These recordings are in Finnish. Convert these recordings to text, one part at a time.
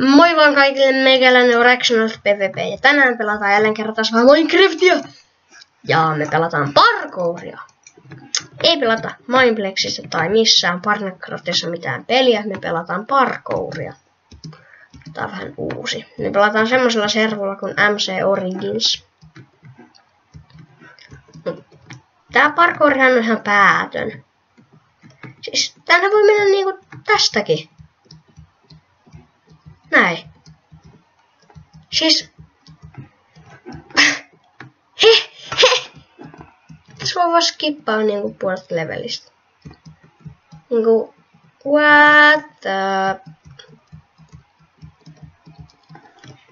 Moi vaan kaikille, meikäläinen on Ractionals PvP ja tänään pelataan jälleen kerran taas vaan Minecraftia. Ja me pelataan parkouria. Ei pelata Mineplexissä tai missään Minecraftissa mitään peliä, me pelataan parkouria. Tää on vähän uusi. Me pelataan semmosella servulla kuin MC Origins. Tää parkourihan on ihan päätön. Siis tänne voi mennä niinku tästäkin. Näin. Siis... Tässä voi vaan skippaa niinku puolesta levelistä. Niinku... What the...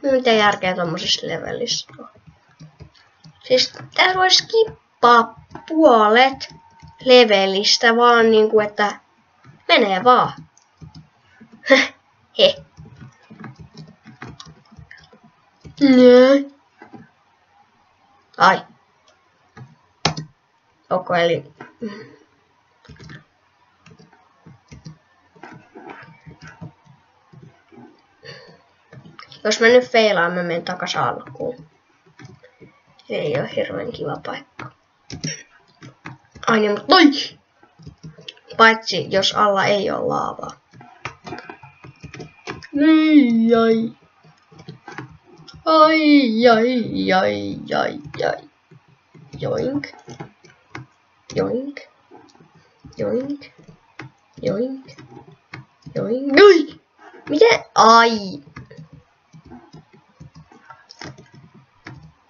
Mitä järkeä tommosessa levelissä on? Siis tässä voi skippaa puolet levelistä vaan niinku, että... Menee vaan. Heh. Ai. Eli... Jos mä nyt feilaan, mä menen takas alkuun. Ei oo hirveän kiva paikka. Ai niin, mutta noi! Paitsi jos alla ei oo laavaa. Niin, ai. Ai, ai, ai, ai, ai. Joink. Joink. Joink. Joink. Joink. Oi! Miten? Ai.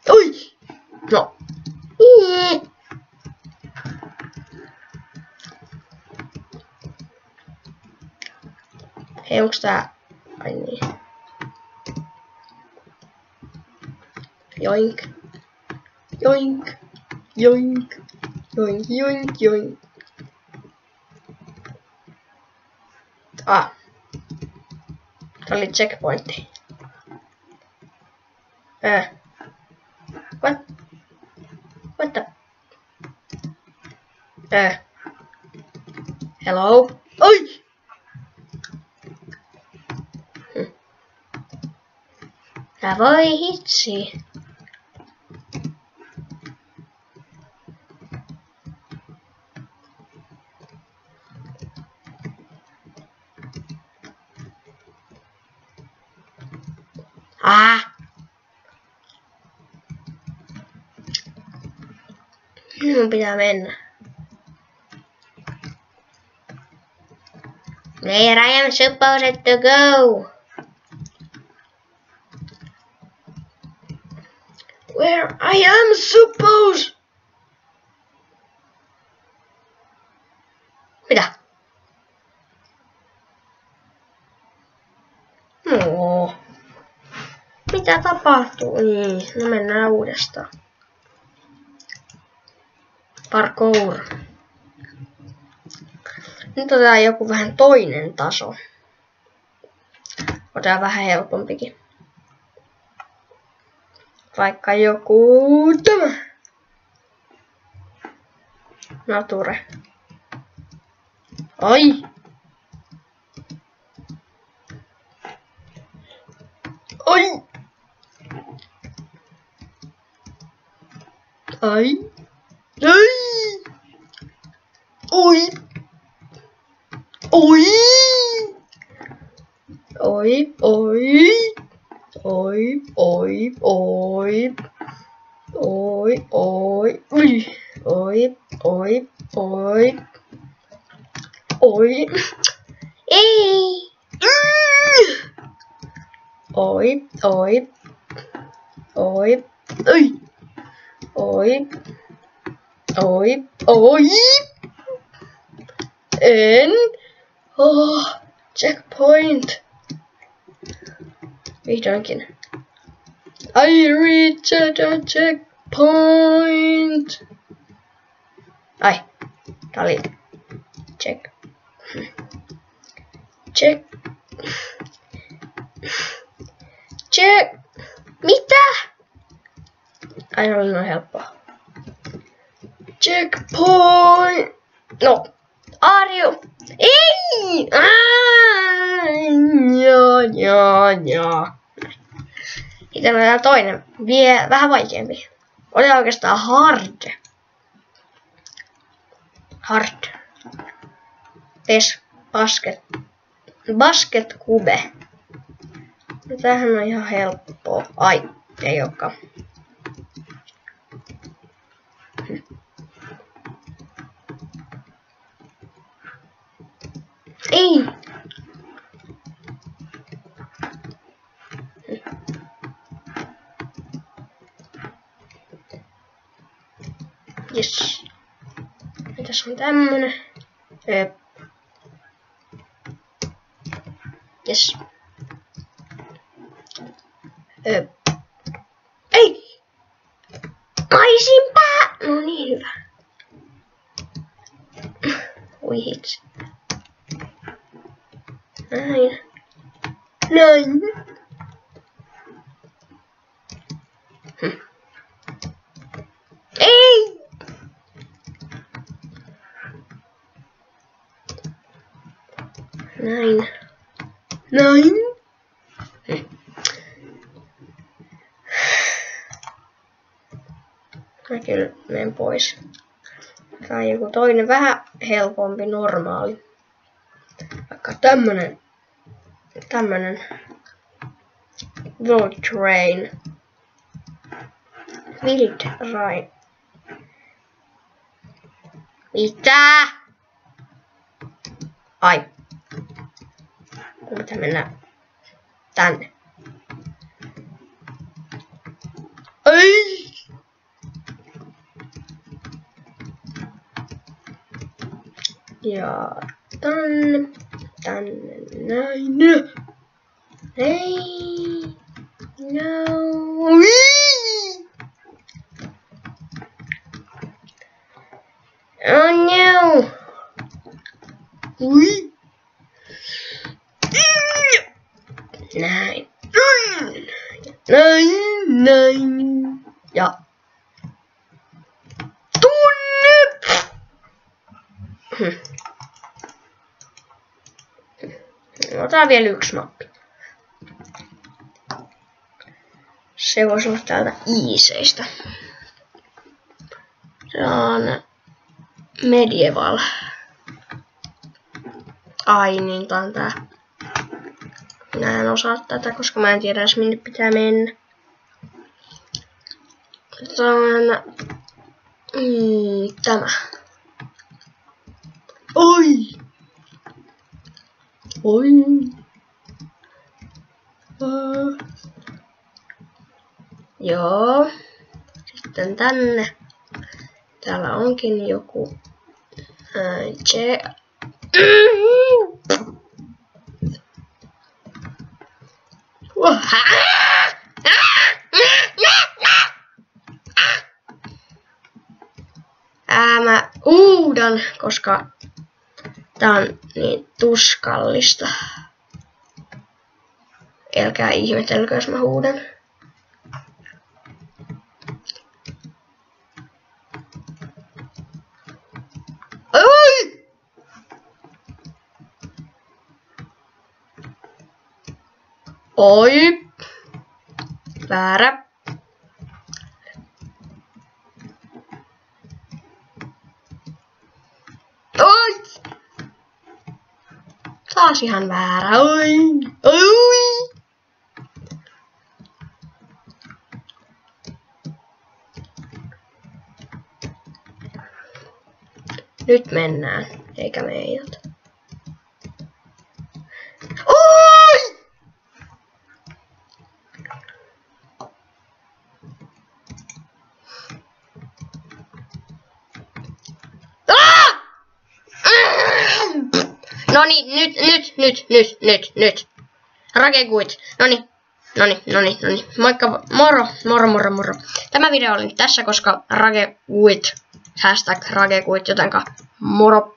Oi! No. Hei, onks tää... Ai niin. Joink. Joink. Joink. Joink, joink, joink. Ah. Tää oli checkpointti. What? What the? Hello? Oi! Tää voi hitsi. Minun pitää mennä. Where I am supposed to go. Where I am supposed. Mitä? No. Mitä tapahtuu? Niin, no mennään uudestaan. Parkour. Nyt otetaan joku vähän toinen taso. Otetaan vähän helpompikin. Vaikka joku tämä. Nature. Ai. Ai. Ai. Ai. Oi. Oi. Oi, oi. Oi, oi, oi. Oi, oi. Oi. Oi, oi, oi. Oi. Ei. Oi, oi. Oi. Oi. Oi. Oi, oi. En. Oh, checkpoint. Vihdoinkin. I reached a checkpoint. Ai, tää oli check. Check. Check. Mitä? Ai, oli noin helppoa. Checkpoint. No. Are you? Ei! Joo. Sitten on tää toinen, vähän vaikeampi. Oli oikeastaan hard. Basket Cube. No, tämähän on ihan helppoa. Ai, ei olekaan. Ei! Yes. Tässä on tämmönen. Yes. Ei! Kaisinpä! No niin, hyvä. Oi hitsi. Näin. Ei! Näin. Mä kyllä menen pois. Tää on joku toinen vähän helpompi normaali. Vaikka tämmönen Wild Train. Mitä? Ai. Pitää mennä tänne. Ei! Ja tänne näin. Ei. No. Oh no. Näin. Ja tunne. Otetaan vielä yksi mappi. Se voisi olla täältä iiseistä. Se on medieval. Ai niin, tää on tää. Minä en osaa tätä, koska mä en tiedä edes minne pitää mennä. Tämä. Oi! Joo. Sitten tänne. Täällä onkin joku mä huudan, koska tää on niin tuskallista. Älkää ihmetelkö, jos mä huudan. Oi! Väärä. Oi! Taas ihan väärä. Oi! Nyt mennään, eikä meidät. Oi! Noniin, nyt. Rakekuit. Noniin. Moikka, moro. Tämä video oli nyt tässä, koska rakekuit. #rakekuit, jotenka moro.